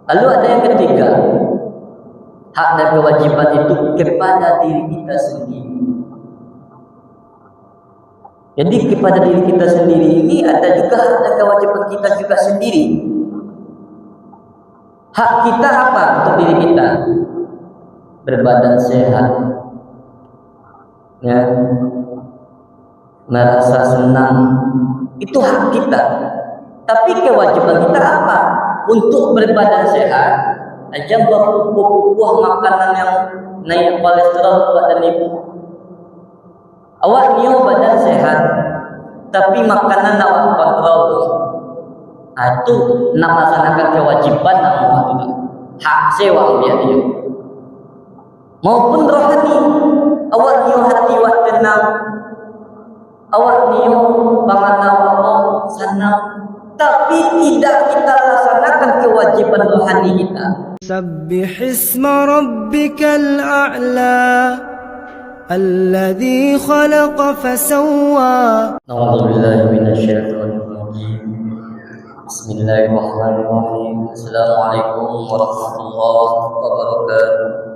Lalu ada yang ketiga, hak dan kewajiban itu kepada diri kita sendiri. Jadi kepada diri kita sendiri ini ada juga hak dan kewajiban kita juga sendiri. Hak kita apa untuk diri kita? Berbadan sehat, ya, merasa senang, itu hak kita. Tapi kewajiban kita apa? Untuk berbadan sehat, aja buah makanan yang naik kolesterol badan ibu. Awak nio badan sehat, tapi makanan awak kontrol. Itu nak melaksanakan kewajiban awak itu. Hak sewa dia. Maupun rohani, awak nio hati awak tenang, awak nio bangan awak senang, tapi tidak kita laksanakan kewajiban rohani kita. Sabbih isma rabbikal a'la alladzi khalaqa fasawwa. A'udzubillahi minasyaitonir rajim. Bismillahirrahmanirrahim. Assalamualaikum warahmatullahi wabarakatuh.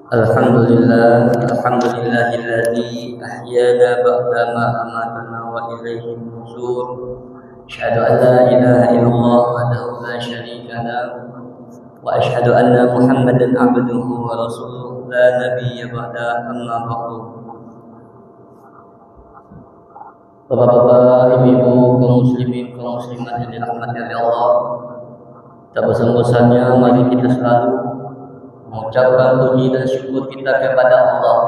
Alhamdulillahilladzi ahyana ba'da ma amatana wa ilaihi nusyur. Asyhadu an la ilaha illallah wahdahu la syarika lahu wa asyhadu anna Muhammadan abduhu wa rasuluhu la nabiyya ba'da, amma ba'du. Bapak-bapak, ibu-ibu, kaum muslimin, kaum muslimat yang dirahmati oleh Allah, tak bosan-bosannya mari kita selalu mengucapkan puji dan syukur kita kepada Allah,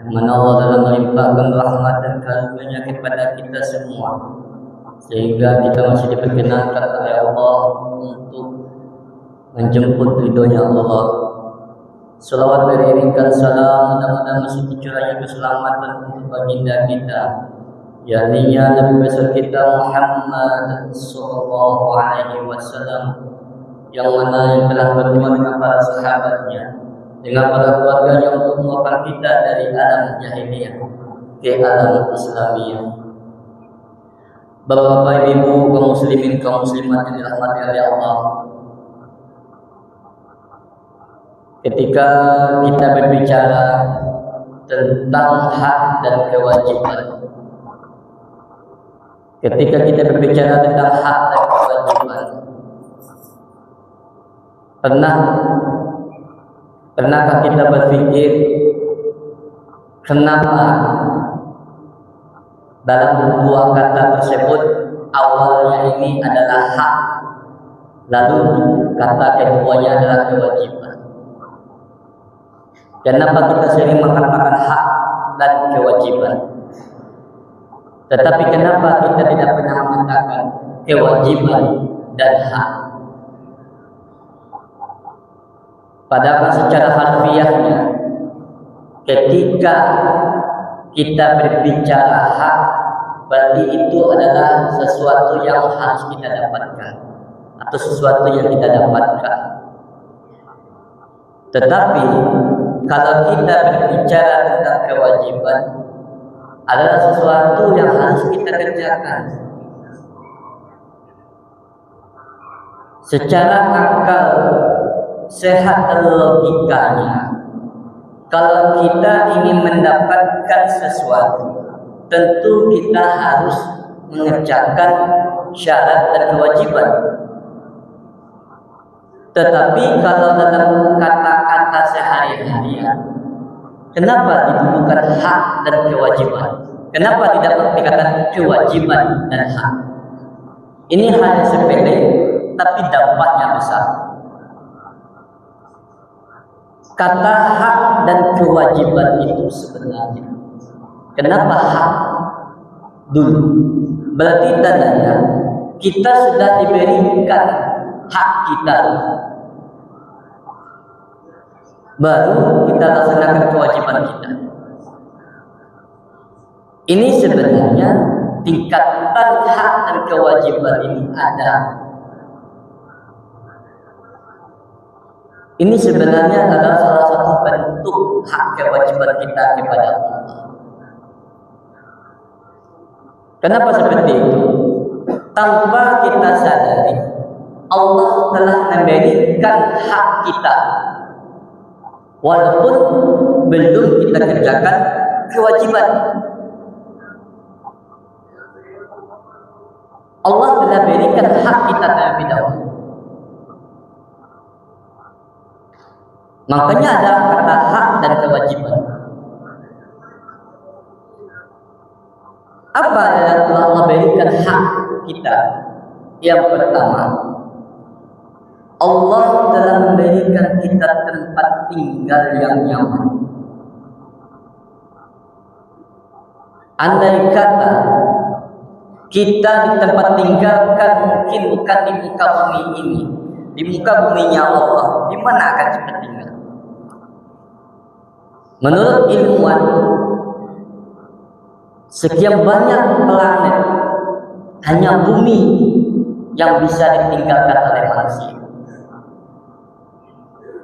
yang mana Allah telah melimpahkan rahmat dan karunia-Nya kepada kita semua, sehingga kita masih diperkenankan oleh Allah untuk menjemput ridhonya Allah. Salawat beriringkan salam, mudah-mudahan masih tercurahnya keselamatan untuk baginda kita, yakni Nabi besar kita Muhammad sallallahu alaihi wasallam, yang mana yang telah berjuang dengan para sahabatnya, dengan para keluarganya untuk mengeluarkan kita dari alam jahiliyah ke alam Islamiyah. Bapak-bapak, ibu, kaum muslimin, kaum muslimat yang dirahmati oleh Allah, ketika kita berbicara tentang hak dan kewajiban, ketika kita berbicara tentang hak dan kewajiban, pernahkah kita berpikir kenapa dalam dua kata tersebut awalnya ini adalah hak, lalu kata keduanya adalah kewajiban? Kenapa kita sering mengatakan hak dan kewajiban, tetapi kenapa kita tidak pernah mengatakan kewajiban dan hak? Padahal secara harfiahnya, ketika kita berbicara hak, berarti itu adalah sesuatu yang harus kita dapatkan atau sesuatu yang kita dapatkan. Tetapi kalau kita berbicara tentang kewajiban, adalah sesuatu yang harus kita kerjakan. Secara akal sehat dan logikanya, kalau kita ingin mendapatkan sesuatu, tentu kita harus mengerjakan syarat dan kewajiban. Tetapi kalau dalam kata-kata sehari-hari, kenapa didulukan hak dan kewajiban? Kenapa tidak dikatakan kewajiban dan hak? Ini hanya sepele, tapi dampaknya besar. Kata hak dan kewajiban itu sebenarnya, kenapa hak dulu? Berarti tandanya kita sudah diberikan hak kita, baru kita laksanakan kewajiban kita. Ini sebenarnya tingkatan hak dan kewajiban ini ada. Ini sebenarnya adalah salah satu bentuk hak kewajiban kita kepada Allah. Kenapa seperti itu? tanpa kita sadari Allah telah memberikan hak kita, walaupun belum kita kerjakan kewajiban. Allah telah berikan hak kita terlebih dahulu. Makanya ada kata hak dan kewajiban. Apa yang telah Allah berikan hak kita? Yang pertama, Allah telah memberikan kita tempat tinggal yang nyaman. Andai kata kita di tempat tinggalkan mungkin bukan di muka bumi ini, di muka buminya Allah, di mana akan kita tinggal? Menurut ilmuwan, sekian banyak planet, hanya bumi yang bisa ditinggalkan oleh manusia.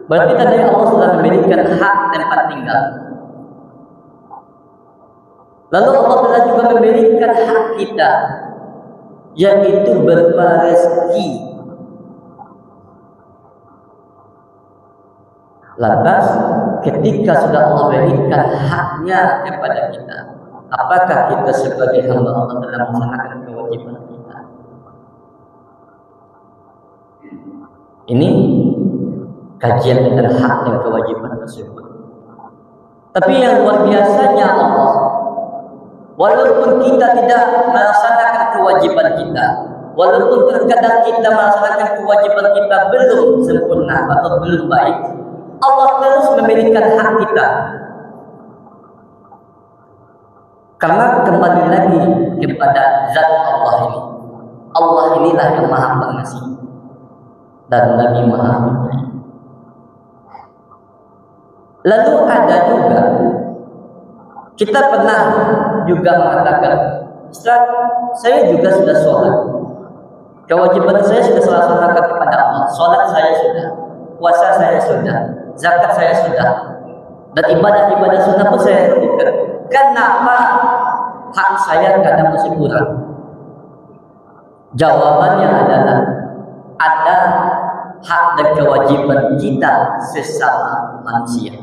Berarti tadi Allah sudah memberikan hak tempat tinggal. Lalu Allah telah juga memberikan hak kita, yaitu berupa rezeki. Lantas ketika sudah Allah berikan haknya kepada kita, apakah kita sebagai hamba Allah telah melaksanakan kewajiban kita? Ini kajian tentang hak dan kewajiban tersebut. Tapi yang luar biasanya Allah, walaupun kita tidak melaksanakan kewajiban kita, walaupun terkadang kita melaksanakan kewajiban kita belum sempurna atau belum baik, Allah terus memberikan hak kita. Karena kembali lagi kepada zat Allah ini. Allah inilah yang Maha Pengasih dan lagi Maha Penyayang. Lalu ada juga, kita pernah juga mengatakan, Ustaz, saya juga sudah sholat, kewajiban saya sudah laksanakan kepada Allah, sholat saya sudah, puasa saya sudah, zakat saya sudah, dan ibadah-ibadah sunnah pun saya lakukan. Kenapa hak saya kadang masih kurang? Jawabannya adalah ada hak dan kewajiban kita sesama manusia.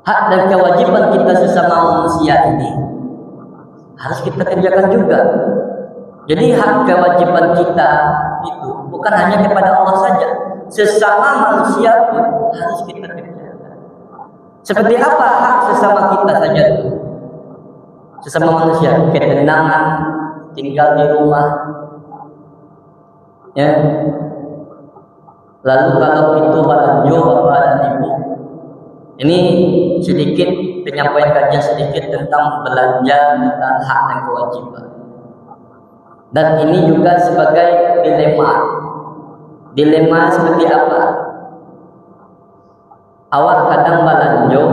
Hak dan kewajiban kita sesama manusia ini harus kita kerjakan juga. Jadi hak kewajiban kita itu bukan hanya kepada Allah saja, sesama manusia pun harus kita kerjakan. Seperti apa hak sesama kita saja? Sesama manusia, ketenangan, tinggal di rumah, ya. Lalu kalau itu baranjo bapak dan ibu, ini sedikit penyampaian kajian sedikit tentang belanja, tentang hak dan kewajiban. Dan ini juga sebagai dilema. Dilema seperti apa? Awak kadang balanjo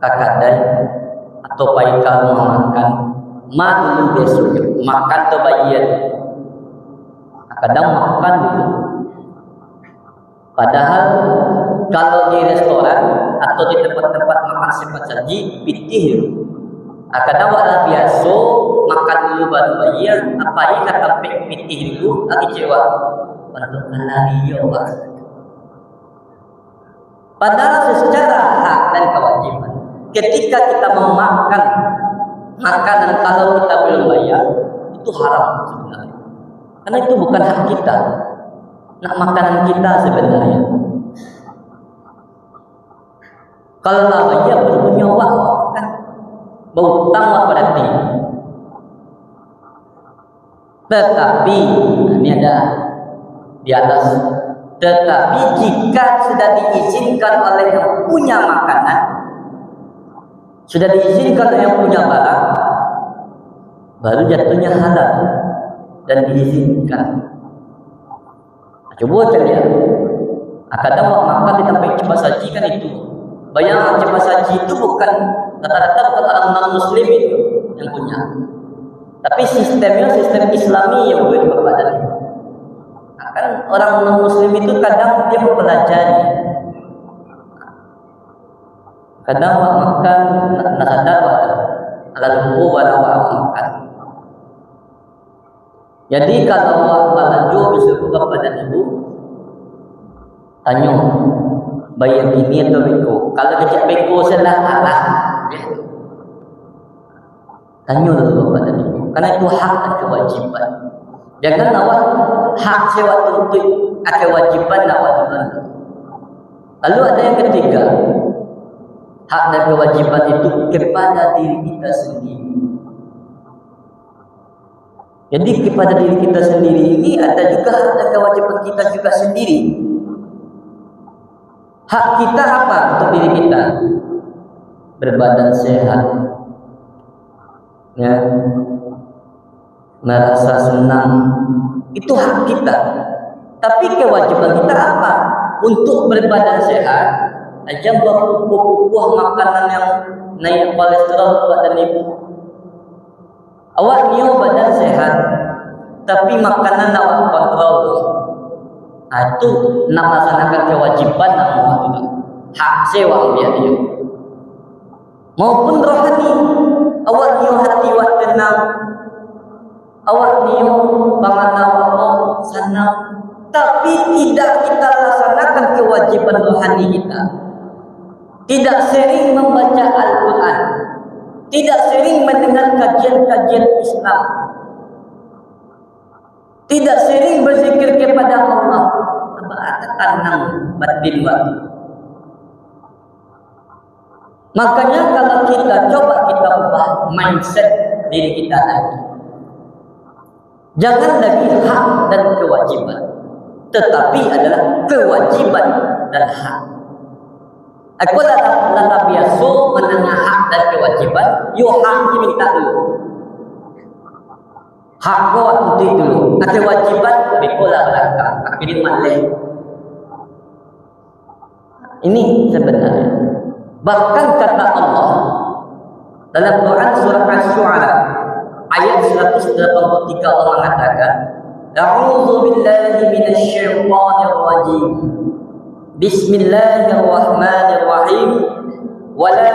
kakadai atau paikal makan, dulu besok makan atau bayian. Kadang makan dulu. Padahal kalau di restoran atau di tempat-tempat makan cepat saji, pitih. Kadang wadah biasa makan dulu baru bayian, apa ini kata pitih dulu, lagi cewa untuk menariyo. Padahal secara hak dan kewajiban, ketika kita memakan makanan kalau kita belum bayar, itu haram sebenarnya. Karena itu bukan hak kita. Nah, makanan kita sebenarnya. Kalau nggak bayar baru punya uang, kan berutang lah berarti. Tetapi ini ada di atas. Tetapi jika sudah diizinkan oleh yang punya makanan, sudah diizinkan oleh yang punya barang, baru jatuhnya halal dan diizinkan. Coba cari lihat. Kadang makan di tempat cepat saji kan itu. Bayangkan cepat saji itu bukan rata-rata bukan orang non-muslim itu yang punya. Tapi sistemnya sistem Islami yang boleh berbadan. Kan orang non-muslim itu kadang dia mempelajari. Kadang makan nasadar wadah, lalu warawa makan. Jadi kalau balaju bisa kepada ibu, tanya bayar gini atau beko. Kalau kecil beko salah alah, tanya dulu kepada ibu. Karena itu hak dan kewajiban. Jangan awak hak sewa tuntut kewajiban awak tuntut. Lalu ada yang ketiga, hak dan kewajiban itu kepada diri kita sendiri. Jadi kepada diri kita sendiri ini ada juga hak dan kewajiban kita juga sendiri. Hak kita apa untuk diri kita? Berbadan sehat, ya, merasa senang, itu hak kita. Tapi kewajiban kita apa? Untuk berbadan sehat, aja berkuah makanan yang naik kolesterol badan ibu. Awak nio badan sehat, tapi makanan awak kontrol. Itu nak melaksanakan kewajiban awak itu. Hak sewa dia dia. Maupun rohani, awak nio hati awak tenang, awak nio bangan awak senang, tapi tidak kita laksanakan kewajiban rohani kita. Tidak sering membaca Al-Quran, tidak sering mendengar kajian-kajian Islam, tidak sering berzikir kepada Allah, ada tanam batin waktu. Makanya kalau kita coba kita ubah mindset diri kita lagi, jangan lagi hak dan kewajiban, tetapi adalah kewajiban dan hak. Aku lala biasa menengah hak dan kewajiban, yo hak minta dulu. Hak kau nanti dulu, kewajiban bikola belakang, akhirnya malih. Ini sebenarnya. Bahkan kata Allah dalam Quran surah Asy-Syu'ara ayat 183 Allah mengatakan, A'udzu billahi minasy syaithanir rajim. Bismillahirrahmanirrahim. Wala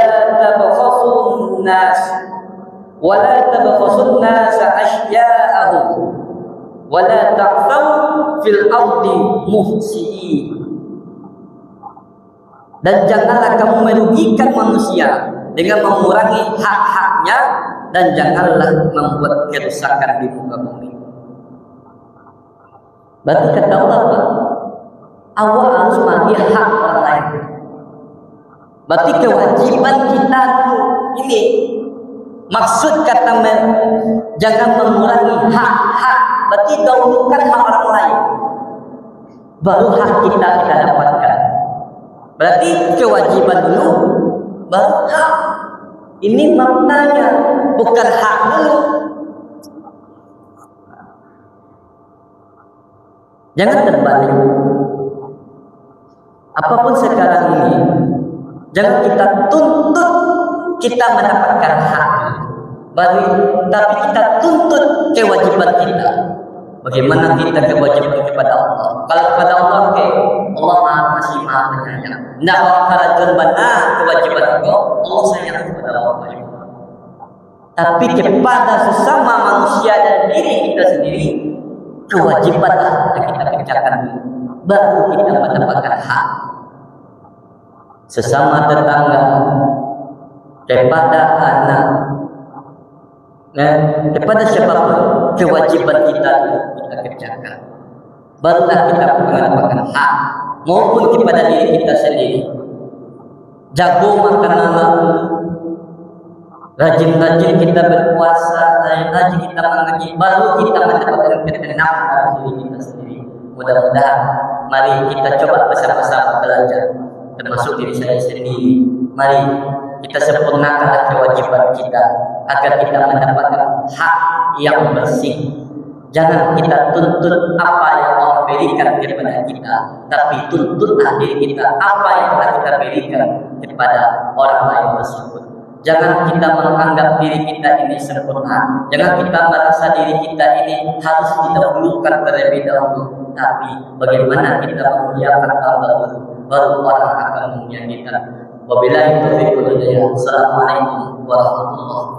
tabkhasun nas ashya'ahum wala ta'thaw fil ardi mufsidin. Dan janganlah kamu merugikan manusia dengan mengurangi hak-haknya, dan janganlah membuat kerusakan di muka bumi. Berarti kata Allah apa? Awak harus bagi hak orang lain. Berarti kewajiban kita ini, maksud kata jangan mengurangi hak-hak, berarti dahulukan hak orang lain, baru hak kita dapatkan. Berarti kewajiban dulu, baru hak. Ini maknanya, bukan hak dulu. Jangan terbalik. Apapun sekarang ini, jangan kita tuntut kita mendapatkan hak, tapi kita tuntut kewajiban kita. Bagaimana kita kewajiban kepada Allah? Kalau kepada Allah, okay, Allah masih maha penyayang. Nak kalau benar kewajiban Allah sayang kepada Allah. Tapi kepada sesama manusia dan diri kita sendiri, kewajiban yang kita kerjakan dulu, baru kita mendapatkan hak. Sesama tetangga, kepada anak, kepada siapapun, kewajiban kita kita kerjakan, barulah kita mendapatkan hak. Maupun kepada diri kita sendiri, jago makanan dulu, rajin-rajin kita berpuasa, rajin kita mengaji, baru kita mendapatkan ketenangan dalam diri kita sendiri. Mudah-mudahan mari kita coba bersama-sama belajar, termasuk diri saya sendiri. Mari kita sempurnakan kewajiban kita agar kita mendapatkan hak yang bersih. Jangan kita tuntut apa yang Allah berikan kepada kita, tapi tuntutlah diri kita apa yang telah kita berikan kepada orang lain tersebut. Jangan kita menganggap diri kita ini sempurna. Jangan kita merasa diri kita ini harus didahulukan terlebih dahulu. Tapi bagaimana kita memuliakan Allah dulu, baru orang akan memuliakan kita. Wabillahi taufiq wal hidayah. Assalamualaikum warahmatullahi wabarakatuh.